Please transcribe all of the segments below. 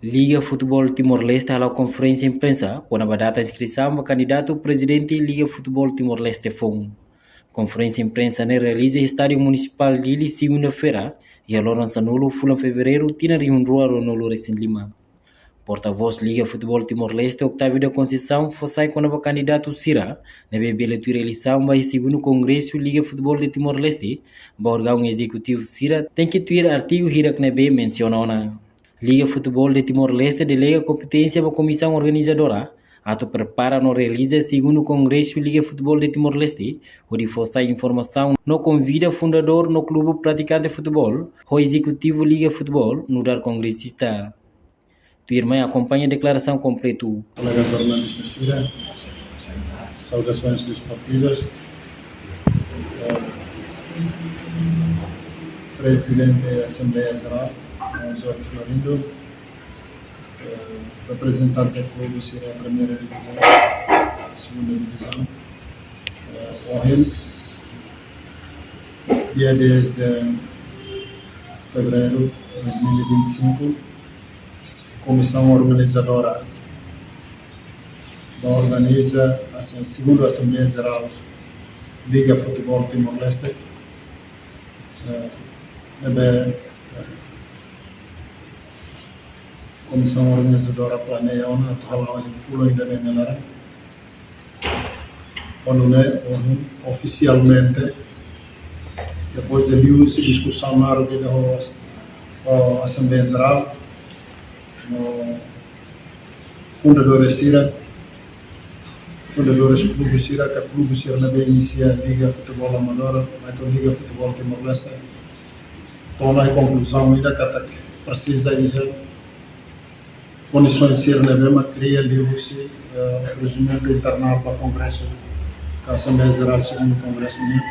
Liga Futebol Timor-Leste à conferência de imprensa com a data de inscrição do candidato presidente Liga Futebol Timor-Leste FUN. Conferência de imprensa na realiza no Estádio Municipal de Ili segunda-feira e a Lourenço Nulo, em fevereiro, tinha reunião no Recém Lima. Porta-voz Liga Futebol Timor-Leste, Octávio da Conceição, foi com o candidato Sira, na bebeletura eleição, mas segundo o Congresso Liga Futebol de Timor-Leste, o órgão executivo Sira tem que ter artigo que na B menciona. Liga Futebol de Timor-Leste delega competência para a comissão organizadora, ato prepara no realiza segundo o Congresso Liga Futebol de Timor-Leste, onde força informação no convida fundador no clube praticante de futebol, o executivo Liga Futebol, no dar congressista. Tu irmã acompanha a declaração completa. Colega jornalista Cira, saudações desportivas, Presidente da Assembleia Geral, Jorge Florindo, representante do clube Cira, primeira divisão, segunda divisão, OHIL, dia 10 de fevereiro de 2025, comissão organizadora da organiza a segunda Assembleia Geral Liga Futebol Timor-Leste. Comissão organizadora planeia uma atual em full ainda nelara. Quando oficialmente depois de se discussão na hora da Assembleia Geral, no fundadores Cira, fundadores do Clube Cira, que o Clube Cira inicia a Liga Futebol Amadora, a Liga Futebol Timor-Leste. Toma a conclusão ainda que precisa de condições Cira na cria livre-se regimento internal para o Congresso, que a Assembleia Geral segundo o Congresso Unido,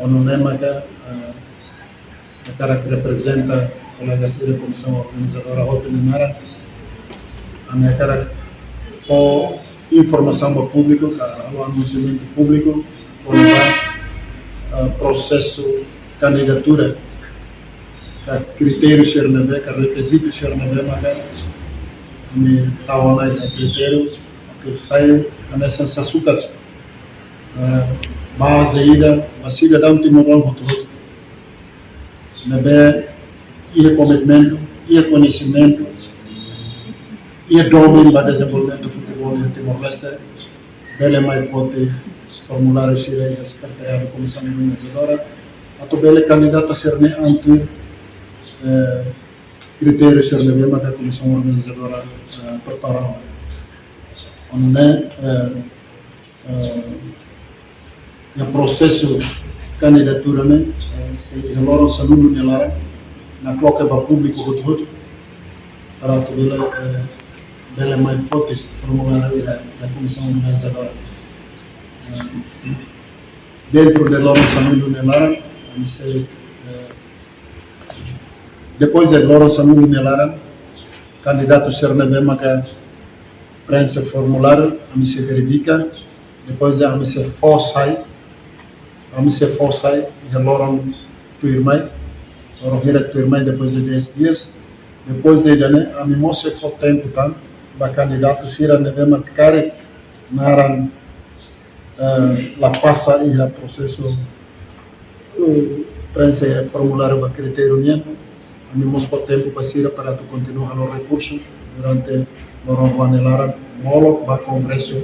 onde o lema que a cara que representa colega Cira, comissão organizadora Rotenimera, a minha cara for informação para o público, o anunciamento público, o processo candidatura, critérios Cernabé, requisitos Cernabé, mas me estava lá a critério que saiu nessa açúcar, base ida, a cidadão timor Nabé, e commitmento, e conhecimento, e domínio para desenvolvimento do futebol em Timor-Leste, bela mais forte formulário Cira a Secretaria da Comissão Organizadora, a tua candidata a ser ante critérios ser levado que a Comissão Organizadora preparou. No processo candidatura, se elaboram saludo nelara, na coloca para público todo para a bela mais forte formulário da Comissão Organizadora. Dentro do lançamento nelara, depois de lançamento nelara, candidato Cernabema que preenche o formulário, a mim se verifica, depois a mim se forçai, e agora tu irmã, depois de 10 dias, depois de a mim mostra o tempo tanto, da candidato Cernabema que care naran la passa e o processo preenche o formulário para critério niente. Temos o tempo para tu continuar no recurso durante o ano nelara, molo para congresso,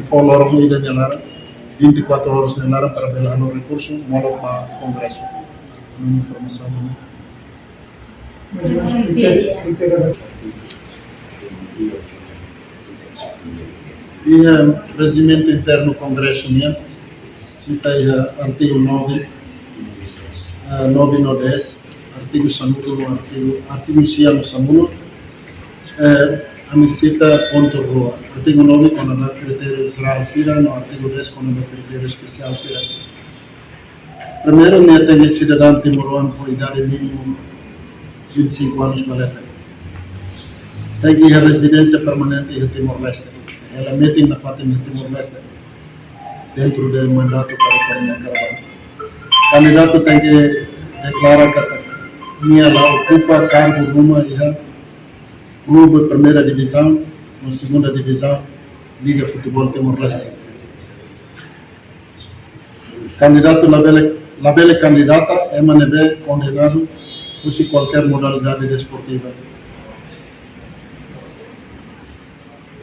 follow ida nelara, 24 horas nelara para ver no recurso, molo para congresso. Informação. E o regimento interno do congresso cita artigo 9 9 no 10, artigo samulo, artigo ciano samulo, a me cita ponto rua, artigo 9 com a critério geral Cira, no artigo 10 com a critério especial Cira. Primeiro, me tem cidadão timoroano por idade mínimo 25 anos para letra. Tem que ir a residência permanente em Timor-Leste. Ela mete na Fátima em Timor-Leste, dentro do mandato para a caravana. O candidato tem que declarar que minha lá ocupa cargo numa clube primeira divisão, na segunda divisão, Liga Futebol Timor-Leste. Candidato labele candidata é manebe condenado por qualquer modalidade desportiva.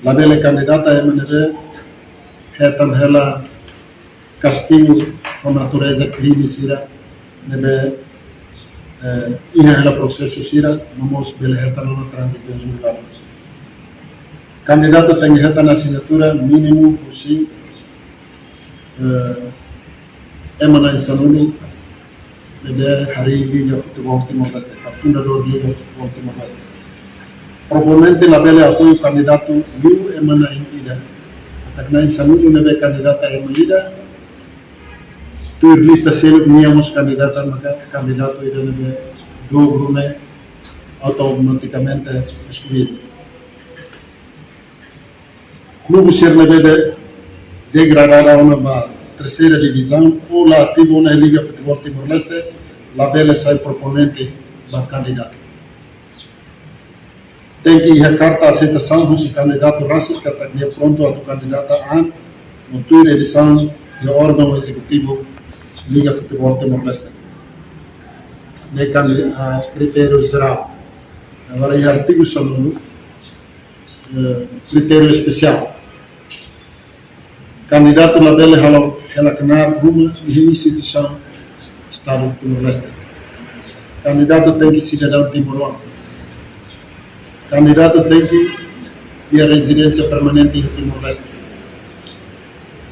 Labele candidata é manebe retan ela castigo com natureza crime sira nebe ela processo sira vamos bele retan no trânsito julgado. Candidato tem retan assinatura mínimo por si emana insanuni nebe hari Liga Futebol Timor-Leste, a fundador Liga Futebol Timor-Leste. Proponente labele apoio candidato liu emana ida. Karena insanuni nebe kandidata ida. Tu lista selo niamos kandidata maka candidato ida nebe dobrume automaticamente escolhido. Clube ser nebe degradada a uma terceira divisão ou lá ativo na Liga Futebol Timor-Leste, labele sai proponente da candidato. Tem que ir a carta de aceitação do candidato Rassi, que está pronto a candidata a no edição do órgão executivo Liga Futebol Timor-Leste. De critério geral. Agora, em artigo sobre critério especial. Candidato labele relacionar uma instituição Estado do Timor-Leste. Candidato tem que cidadão timorano. Candidato tem que ter residência permanente em Timor-Leste.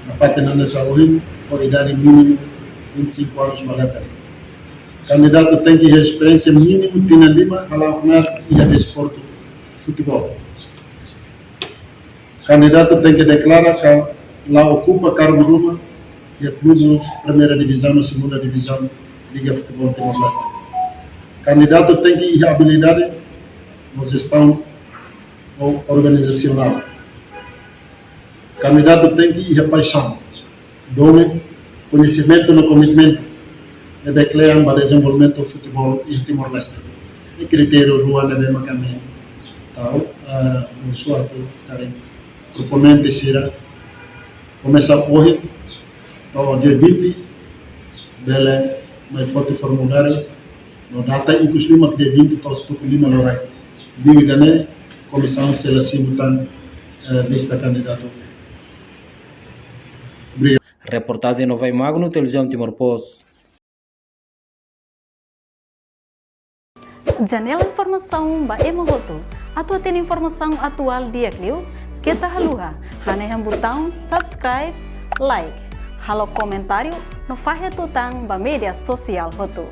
Na fatina nessa ruim, por idade mínimo 25 anos maleta. Candidato tem que ter experiência mínima na Lima, relacionar e a desporto futebol. Candidato tem que declarar que lá ocupa cargo numa e a clube primeira divisão ou segunda divisão Liga Futebol Timor-Leste. Candidato tem que ter habilidade na gestão organizacional. Candidato tem que ter paixão, dom, conhecimento no commitmento e declarar para desenvolvimento do futebol em Timor-Leste. E critério do ano de caminho. No seu proponente será começa hoje, dia 20, dele vai foto formulário, no data inclusive dia 20 to lima lorai. Diga né, comissão se ela simultânea lista candidato. Obrigado. Reportagem no Vai Magno, televisão Timor-Post. Janela informação ba emogoto. Atua tem informação atual dia clio. Kita haluha, haneham botão subscribe, like, halo comentário no faixa tutang ba media social hotu.